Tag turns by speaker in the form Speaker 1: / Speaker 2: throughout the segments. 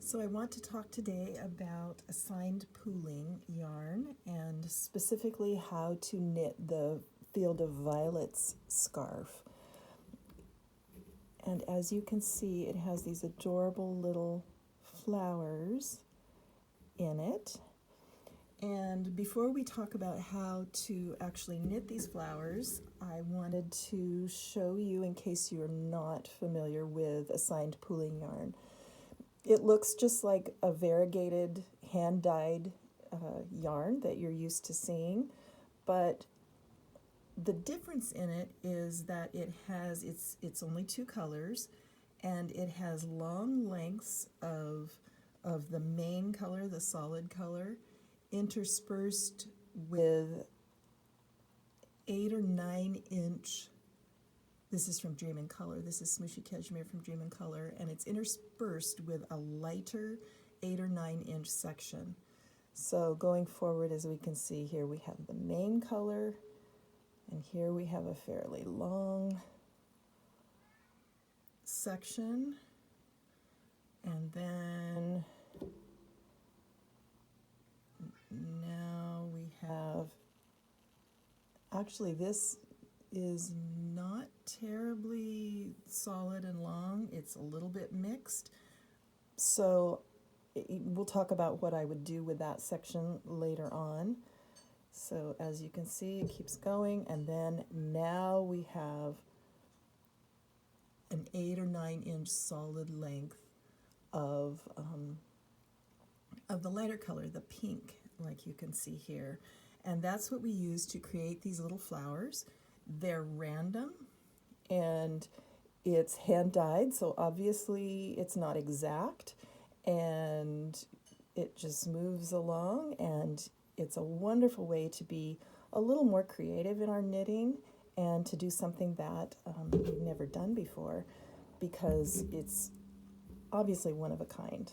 Speaker 1: So I want to talk today about assigned pooling yarn and specifically how to knit the Field of Violets scarf. And as you can see, it has these adorable little flowers in it. And before we talk about how to actually knit these flowers, I wanted to show you, in case you're not familiar with assigned pooling yarn, it looks just like a variegated hand-dyed yarn that you're used to seeing, but the difference in it is that it has, it's only two colors, and it has long lengths of the main color, the solid color, interspersed with 8 or 9 inch. This is from Dream in Color. This is Smooshy Cashmere from Dream in Color, and it's interspersed with a lighter 8 or 9 inch section. So going forward, as we can see here, we have the main color, and here we have a fairly long section, and then now we have, actually this is not terribly solid and long. It's a little bit mixed. So we'll talk about what I would do with that section later on. So as you can see, it keeps going, and then now we have an 8 or 9 inch solid length of the lighter color, the pink, like you can see here. And that's what we use to create these little flowers. They're random, and it's hand-dyed, so obviously it's not exact, and it just moves along, and it's a wonderful way to be a little more creative in our knitting and to do something that we've never done before, because it's obviously one of a kind.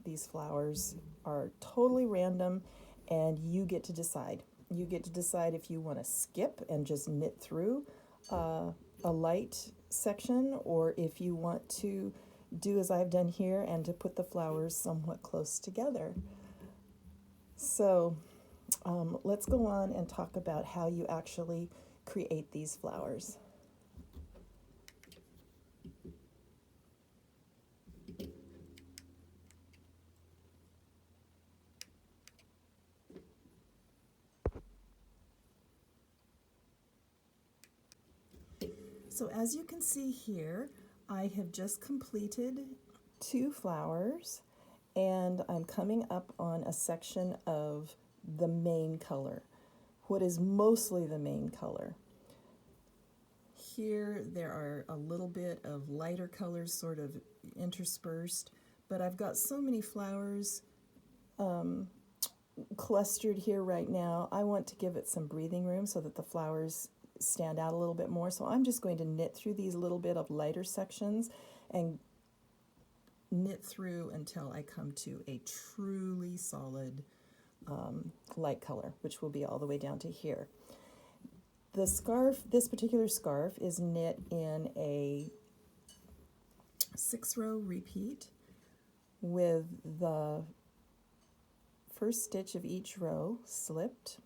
Speaker 1: These flowers are totally random, and you get to decide. You get to decide if you want to skip and just knit through a light section, or if you want to do as I've done here and to put the flowers somewhat close together. So let's go on and talk about how you actually create these flowers. So as you can see here, I have just completed 2 flowers, and I'm coming up on a section of the main color, what is mostly the main color. Here there are a little bit of lighter colors sort of interspersed, but I've got so many flowers clustered here right now. I want to give it some breathing room so that the flowers stand out a little bit more. So I'm just going to knit through these little bit of lighter sections and knit through until I come to a truly solid light color, which will be all the way down to here. The scarf, this particular scarf, is knit in a 6-row repeat with the first stitch of each row slipped,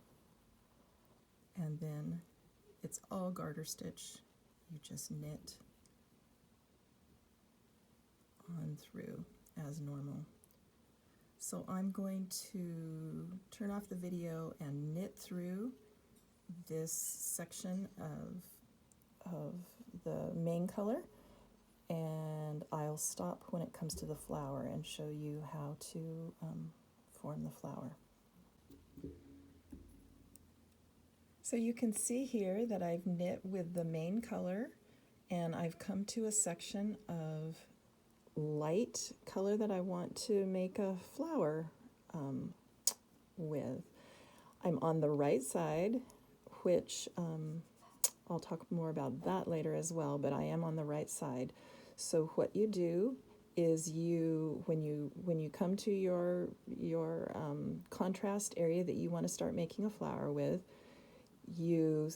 Speaker 1: and then it's all garter stitch. You just knit on through as normal. So I'm going to turn off the video and knit through this section of the main color, and I'll stop when it comes to the flower and show you how to form the flower. So you can see here that I've knit with the main color, and I've come to a section of light color that I want to make a flower with. I'm on the right side, which I'll talk more about that later as well, but I am on the right side. So what you do is when you come to your contrast area that you want to start making a flower with, you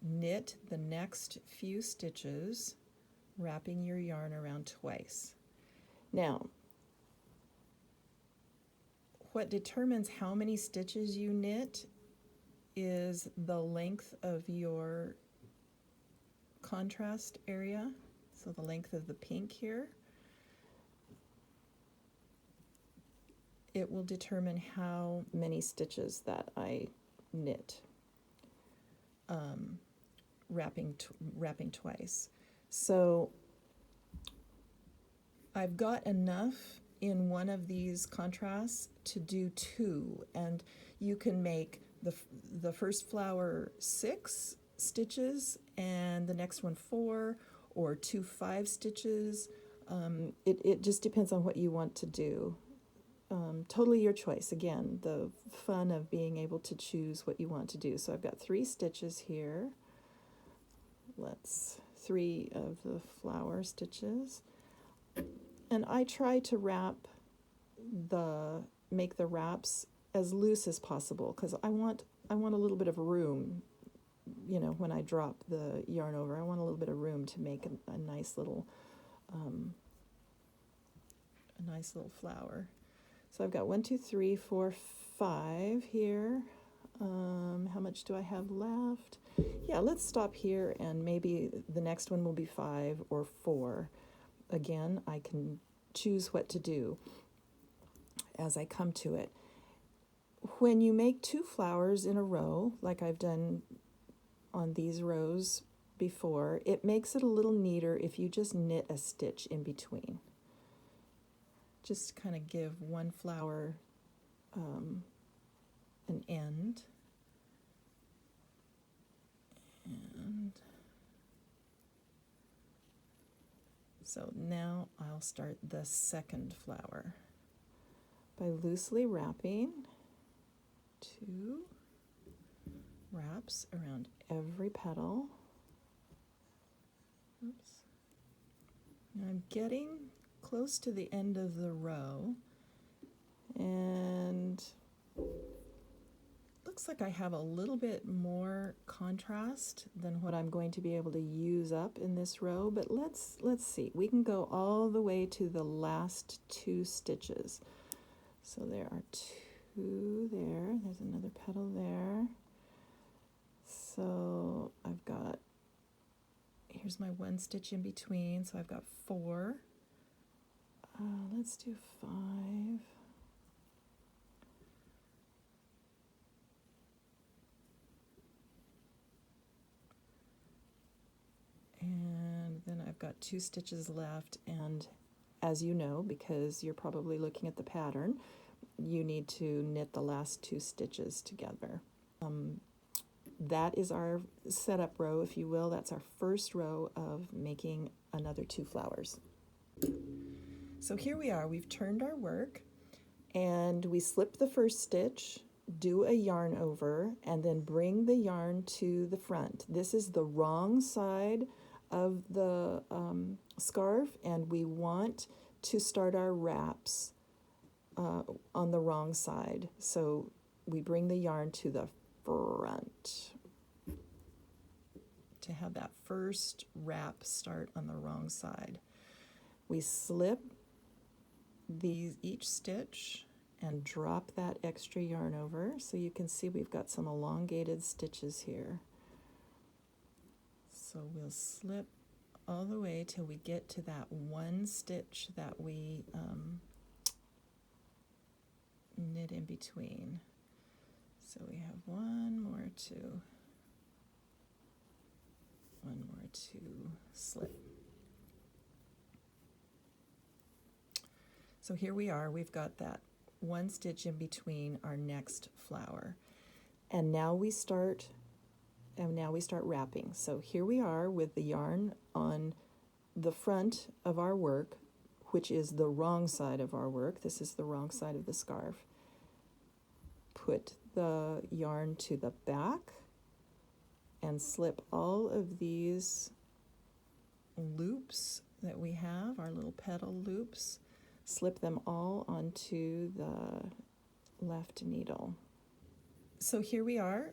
Speaker 1: knit the next few stitches, wrapping your yarn around twice. Now, what determines how many stitches you knit is the length of your contrast area, so the length of the pink here. It will determine how many stitches that I knit, wrapping twice. So I've got enough in one of these contrasts to do 2, and you can make the first flower 6 stitches and the next one 4, or 2 5 stitches. It just depends on what you want to do. Totally your choice. Again, the fun of being able to choose what you want to do. So I've got 3 stitches here. 3 of the flower stitches. And I try to make the wraps as loose as possible, because I want a little bit of room, you know, when I drop the yarn over. I want a little bit of room to make a nice little flower. So I've got 1, 2, 3, 4, 5 here. How much do I have left? Yeah, let's stop here, and maybe the next one will be 5 or 4. Again, I can choose what to do as I come to it. When you make 2 flowers in a row, like I've done on these rows before, it makes it a little neater if you just knit a stitch in between. Just kind of give one flower an end. And so now I'll start the second flower by loosely wrapping 2 wraps around every petal. Oops. Now I'm getting close to the end of the row, and looks like I have a little bit more contrast than what I'm going to be able to use up in this row, but let's see. We can go all the way to the last 2 stitches. So there are 2 there. There's another petal there. So I've got, here's my 1 stitch in between, so I've got 4. Let's do 5. And then I've got 2 stitches left, and as you know, because you're probably looking at the pattern, you need to knit the last 2 stitches together. That is our setup row, if you will. That's our first row of making another 2 flowers. So here we are. We've turned our work, and we slip the first stitch, do a yarn over, and then bring the yarn to the front. This is the wrong side of the scarf, and we want to start our wraps on the wrong side. So we bring the yarn to the front to have that first wrap start on the wrong side. We slip each stitch and drop that extra yarn over, so you can see we've got some elongated stitches here. So we'll slip all the way till we get to that 1 stitch that we knit in between. So we have 1 more 2, 1 more 2, slip. So here we are, we've got that 1 stitch in between our next flower. And now we start wrapping. So here we are with the yarn on the front of our work, which is the wrong side of our work. This is the wrong side of the scarf. Put the yarn to the back and slip all of these loops that we have, our little petal loops, slip them all onto the left needle. So here we are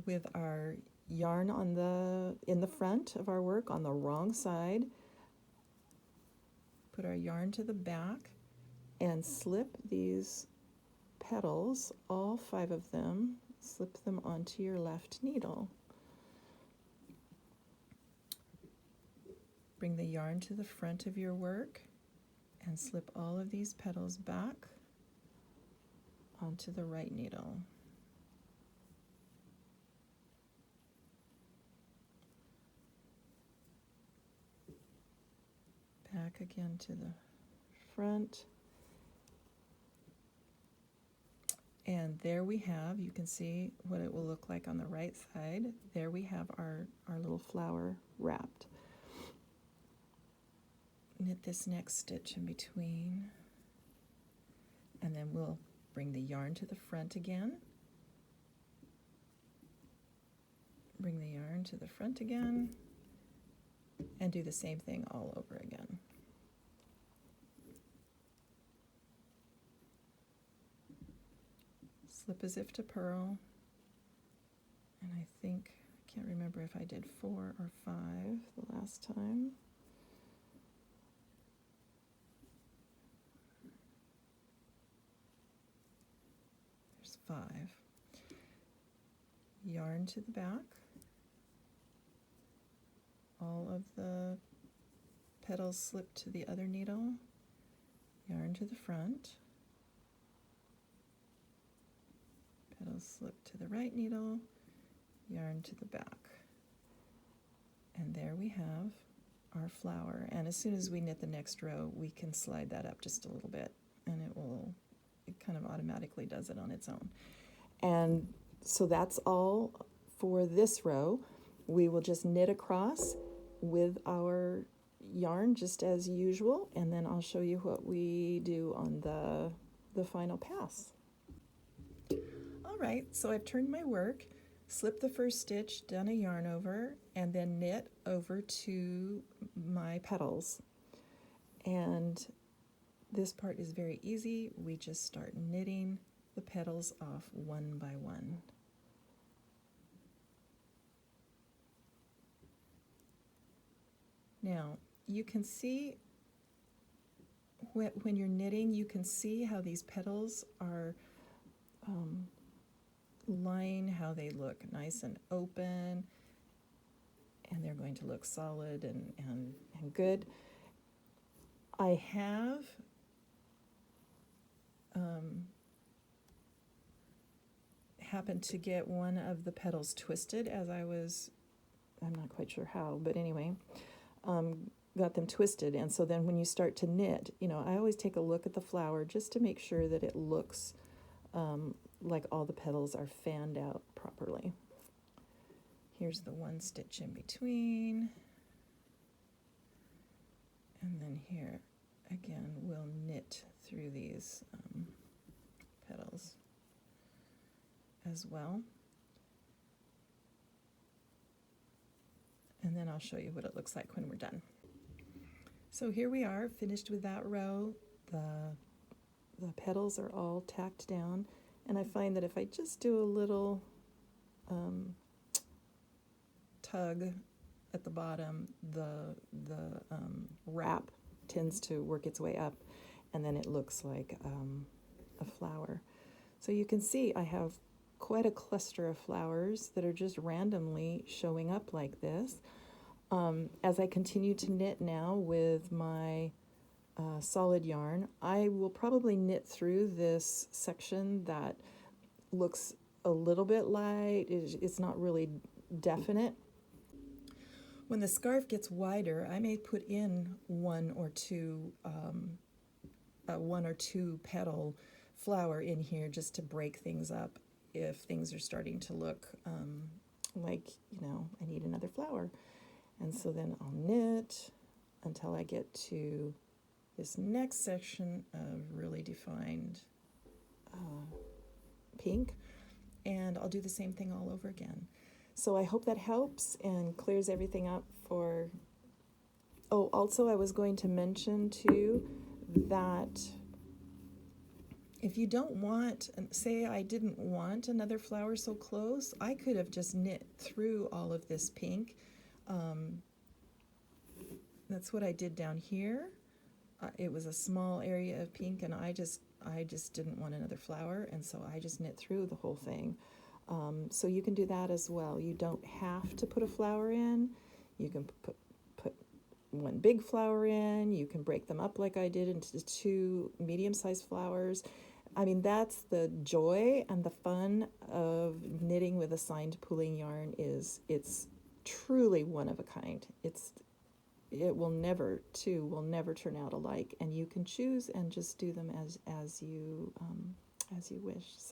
Speaker 1: with our yarn in the front of our work on the wrong side. Put our yarn to the back and slip these petals, all 5 of them, slip them onto your left needle. Bring the yarn to the front of your work and slip all of these petals back onto the right needle. Back again to the front. And there we have, you can see what it will look like on the right side. There we have our little flower wrapped. Knit this next stitch in between, and then we'll bring the yarn to the front again. Bring the yarn to the front again, and do the same thing all over again. Slip as if to purl, and I think, I can't remember if I did 4 or 5 the last time. There's 5. Yarn to the back. All of the petals slip to the other needle. Yarn to the front. Petals slip to the right needle, yarn to the back. And there we have our flower. And as soon as we knit the next row, we can slide that up just a little bit, and it kind of automatically does it on its own. And so that's all for this row. We will just knit across with our yarn just as usual, and then I'll show you what we do on the final pass. Right, so I've turned my work, slipped the first stitch, done a yarn over, and then knit over to my petals. And this part is very easy. We just start knitting the petals off one by one. Now, you can see when you're knitting, you can see how these petals are lying, how they look nice and open, and they're going to look solid and good. I have happened to get one of the petals twisted as I'm not quite sure how, but anyway, got them twisted. And so then when you start to knit, I always take a look at the flower just to make sure that it looks like all the petals are fanned out properly. Here's the one stitch in between. And then here, again, we'll knit through these petals as well. And then I'll show you what it looks like when we're done. So here we are, finished with that row. The petals are all tacked down. And I find that if I just do a little tug at the bottom, the wrap tends to work its way up, and then it looks like a flower. So you can see I have quite a cluster of flowers that are just randomly showing up like this. As I continue to knit now with my solid yarn, I will probably knit through this section that looks a little bit light. It's not really definite. When the scarf gets wider, I may put in one or two petal flower in here just to break things up if things are starting to look like, I need another flower. And so then I'll knit until I get to this next section of really defined pink, and I'll do the same thing all over again. So I hope that helps and clears everything up for... Oh, also I was going to mention too that if you don't want, say I didn't want another flower so close, I could have just knit through all of this pink. That's what I did down here. it was a small area of pink, and I just didn't want another flower, and so I just knit through the whole thing. So you can do that as well. You don't have to put a flower in. You can put one big flower in. You can break them up like I did into 2 medium-sized flowers. I mean, that's the joy and the fun of knitting with assigned pooling yarn. It's truly one of a kind. It will never turn out alike, and you can choose and just do them as you wish.